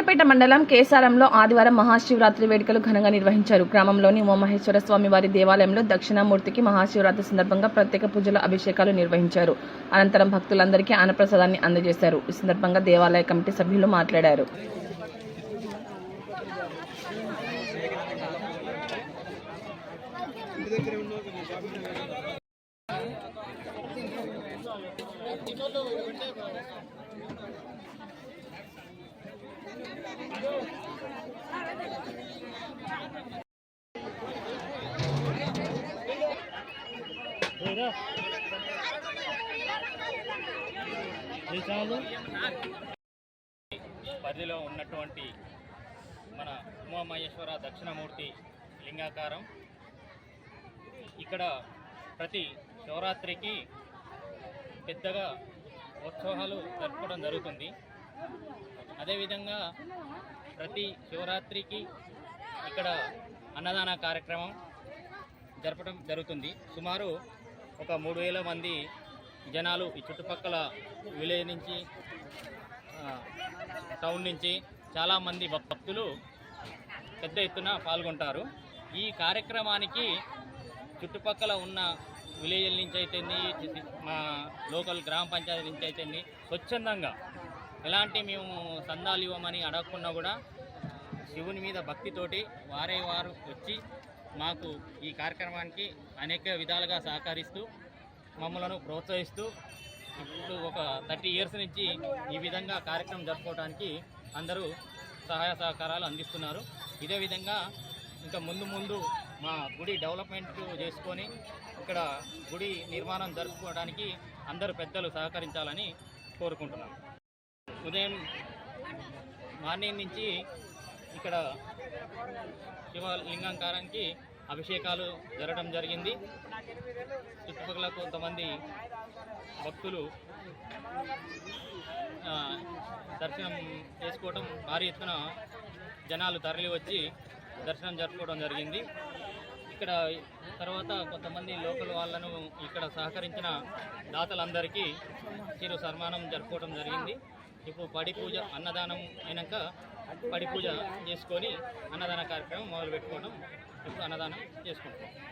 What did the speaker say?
సూర్యాపేట మండలం కేసారంలో ఆదివారం మహాశివరాత్రి వేడుకలు ఘనంగా నిర్వహించారు. గ్రామంలోని ఉమామహేశ్వర స్వామి వారి దేవాలయంలో దక్షిణామూర్తికి మహాశివరాత్రి సందర్భంగా ప్రత్యేక పూజలు అభిషేకాలు నిర్వహించారు. అనంతరం భక్తులందరికీ అన్నప్రసాదాన్ని అందజేశారు. ఈ సందర్భంగా దేవాలయ కమిటీ సభ్యులు మాట్లాడారు. పరిధిలో ఉన్నటువంటి మన ఉమామహేశ్వర దక్షిణమూర్తి లింగాకారం ఇక్కడ ప్రతి శివరాత్రికి పెద్దగా ఉత్సవాలు జరుపుకోవడం జరుగుతుంది. అదేవిధంగా ప్రతి శివరాత్రికి ఇక్కడ అన్నదాన కార్యక్రమం జరపడం జరుగుతుంది. సుమారు ఒక 3000 మంది జనాలు ఈ చుట్టుపక్కల విలేజ్ నుంచి టౌన్ నుంచి చాలామంది భక్తులు పెద్ద ఎత్తున పాల్గొంటారు. ఈ కార్యక్రమానికి చుట్టుపక్కల ఉన్న విలేజ్ల నుంచి అయితేంది, మా లోకల్ గ్రామ పంచాయతీ నుంచి అయితేంది స్వచ్ఛందంగా ఎలాంటి మేము సందాలు ఇవ్వమని అడగకున్నా కూడా శివుని మీద భక్తితోటి వారు వచ్చి మాకు ఈ కార్యక్రమానికి అనేక విధాలుగా సహకరిస్తూ మమ్మలను ప్రోత్సహిస్తూ ఇప్పుడు ఒక 30 ఇయర్స్ నుంచి ఈ విధంగా కార్యక్రమం జరుపుకోవడానికి అందరూ సహాయ సహకారాలు అందిస్తున్నారు. ఇదే విధంగా ఇంకా ముందు మా గుడి డెవలప్మెంట్ చేసుకొని ఇక్కడ గుడి నిర్మాణం జరుపుకోవడానికి అందరూ పెద్దలు సహకరించాలని కోరుకుంటున్నాను. ఉదయం మార్నింగ్ నుంచి ఇక్కడ శివలింగాకారానికి అభిషేకాలు జరగడం జరిగింది. చుట్టుపక్కల కొంతమంది భక్తులు దర్శనం చేసుకోవడం, భారీ ఎత్తున జనాలు తరలి వచ్చి దర్శనం జరుపుకోవడం జరిగింది. ఇక్కడ తర్వాత కొంతమంది లోకల్ వాళ్ళను ఇక్కడ సహకరించిన దాతలందరికీ చిరు సన్మానం జరుపుకోవడం జరిగింది. ఇప్పుడు పడి పూజ అన్నదానం అయినాక పడి పూజ చేసుకొని అన్నదాన కార్యక్రమం మొదలు పెట్టుకోవడం, ఇప్పుడు అన్నదానం చేసుకుంటాం.